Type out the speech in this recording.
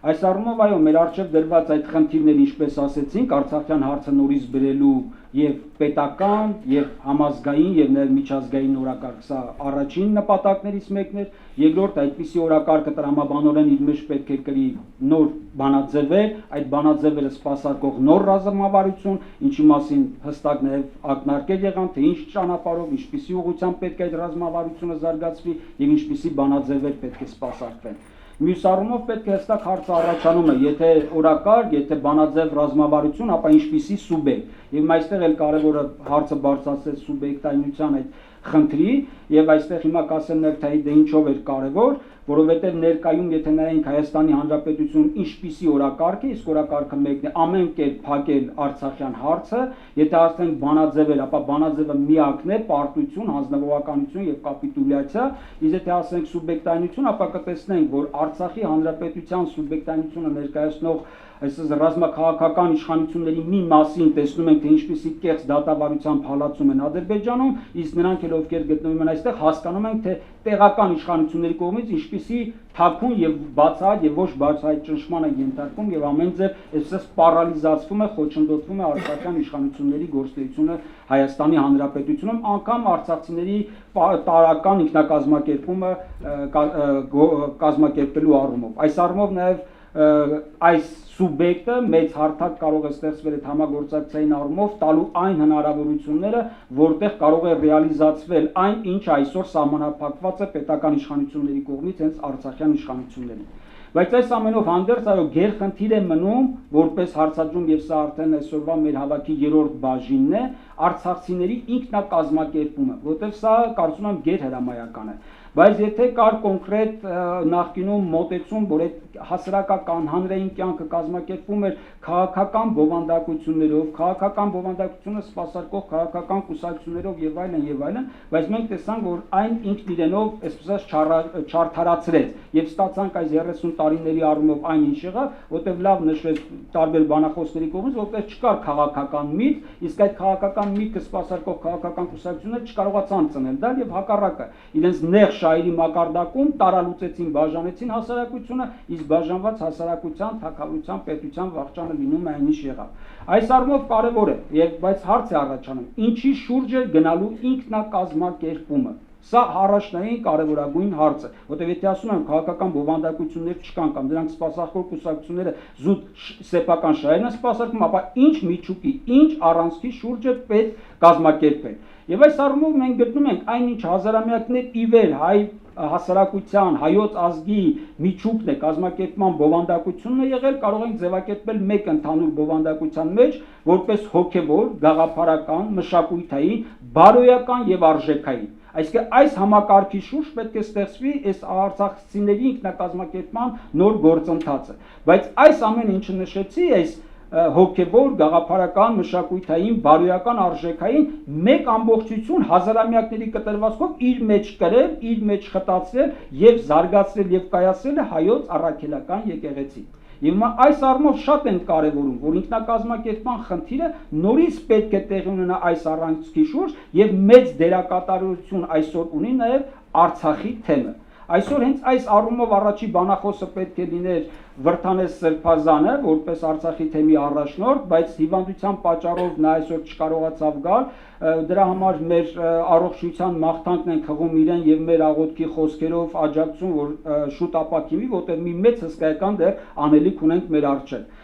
Այս առումով այո, մեր առջև դրված այդ խնդիրները, ինչպես ասեցինք, Արցախյան հարցը նորից բերելու եւ պետական, եւ համազգային, եւ նաեւ միջազգային օրակարգ, սա առաջին նպատակներից մեկն էր, երկրորդ այդպիսի օրակարգը տրամաբանորեն իր մեջ պետք է կրի նոր բանաձևեր, այդ բանաձևերը սպասարկող նոր ռազմավարություն, ինչի մասին հստակ նաեւ ակնարկել եղան, թե ինչ ճանապարհով, ինչպիսի ուղղությամբ պետք է այդ ռազմավարությունը զարգացվի եւ ինչպիսի բանաձևեր պետք է սպասարկվեն։ Մյուս առումով պետք է հստակ հարցը առաջանում է, եթե օրակարգ, եթե բանաձև ռազմավարություն, ապա ինչպիսի սուբյեկտ։ Եվ այստեղ էլ կարևորը հարցը բարձրացրեց սուբյեկտայնության այդ խնդրի, եւ այստեղ հիմա կասեմ նաեւ թե դե ինչով էր կարևոր, որովհետեւ ներկայում եթե նայենք Հայաստանի Հանրապետություն ինչպիսի օրակարգ է, իսկ օրակարգը մեկն է ամեն կերպ փակել Արցախյան հարցը, եթե ասենք բանաձևեր, ապա բանաձևը միակն է պարտություն, հանձնվողականություն եւ կապիտուլյացիա, իսկ եթե ասենք սուբյեկտայնություն, ապա կտեսնենք, որ Արցախի Հանրապետության սուբյեկտայնությունը ներկայացնող այսպես ռազմաքաղաքական իշխանությունների մի մասին տեսնում ենք, թե ինչպիսի կեղծ դատավարությամբ հալածում են Ադրբեջանում, իսկ նրանք էլ ովքեր գտնվում են այստեղ հասկանում ենք, թե տեղական իշխանությունների կողմից ինչպիսի թաքուն եւ բացահայտ եւ ոչ բացահայտ ճնշման է ենթարկվում եւ ամեն ձև այսպես պարալիզացվում է, խոչընդոտվում է արցախյան իշխանությունների գործունեությունը Հայաստանի Հանրապետությունում, անգամ արցախցիների տարական ինքնակազմակերպումը կազմակերպելու առումով։ Այս առումով նաեւ այս սուբյեկտը մեծ հարթակ կարող է ստեղծվել այդ համագործակցային առումով տալու այն հնարավորությունները, որտեղ կարող է ռեալիզացվել այն, ինչ այսօր սահմանափակված է պետական իշխանությունների կողմից հենց արցախյան իշխանություններին։ Բայց այս ամենով հանդերձ այո գերխնդիր է մնում որպես հարցադրում եւ սա արդեն այսօրվա մեր հավաքի երրորդ բաժինն է արցախցիների ինքնակազմակերպումը, որտեղ սա կարծում եմ գերհրամայական է։ Բայց եթե կար կոնկրետ նախկինում մոտեցում, որ այդ հասարակական հանրային կյանքը կազմակերպվում էր քաղաքական բովանդակություններով, քաղաքական բովանդակությունը սպասարկող քաղաքական կուսակցություններով եւ այլն, բայց մենք տեսանք, որ այն ինքն իրենով այսպես չարթարացրեց եւ ստացանք այս 30 տարիների առումով այն ինչ եղավ, որտեղ լավ նշվեց տարբեր բանախոսների կողմից, որտեղ չկար քաղաքական միտք, իսկ այդ քաղաքական միտքը սպասարկող քաղաքական կուսակցությունները չկարողացան ծնել դա եւ հակառակը իրենց նեղ շահերի մակարդակում տարալուծեցին, բաժանեցին հասարակությունը, իսկ բաժանված հասարակության, թագավորության, պետության վաղճանը լինում է այնիշ եղավ։ Այս առումով կարևոր է, բայց հարց է առաջանում, ինչի շուրջ է գնալու ինքնակազմակերպումը։ Սա առաջնային կարևորագույն հարց է, որտեղ եթե ասում եմ քաղաքական բովանդակություններ չկան կամ դրանք սպասարկող կուսակցությունները զուտ սեփական շահերն են սպասարկում, ապա ինչ միջուկի, ինչ առանցքի շուրջ է պետք կազմակերպել։ Եվ այս առումով մենք գտնում ենք այնինչ հազարամյակներ ի վեր հայ հասարակության, հայոց ազգի միջուկն է կազմակերպման բովանդակությունն է եղել, կարող ենք ձևակերպել մեկ ընդհանուր բովանդակության մեջ, որպես հոգևոր, գաղափարական, մշակութային, բարոյական եւ արժեքային։ Այսինքն այս համակարգի շուրջ պետք է ստեղծվի այս արցախցիների ինքնակազմակերպման նոր գործընթացը։ Բայց այս ամենը ինչը նշեցի, այս հոգևոր, գաղափարական, մշակութային, բարոյական, արժեքային մեկ ամբողջություն հազարամյակների կտրվածքով իր մեջ կրել, իր մեջ խտացրել եւ զարգացրել եւ կայացրել է հայոց առաքելական եկեղեցին։ Եվ այս առումով շատ են կարևորում, որ ինքնակազմակերպման խնդիրը նորից պետք է տեղի ունենա այս առանցքի շուրջ եւ մեծ դերակատարություն այսօր ունի նաեւ Արցախի թեմը։ Այսօր հենց այս առումով առաջի բանախոսը պետք է լիներ Վրդանես Սրբազանը, որպես Արցախի թեմի առաջնորդ, բայց հիվանդության պատճառով նա այսօր չկարողացավ գալ, դրա համար մեր առողջության մաղթանքն ենք հղում իրեն եւ մեր աղոթքի խոսքերով աջակցում, որ շուտ ապակինվի, որտեղ մի մեծ հսկայական դեր անելիք ունենք մեր առջև։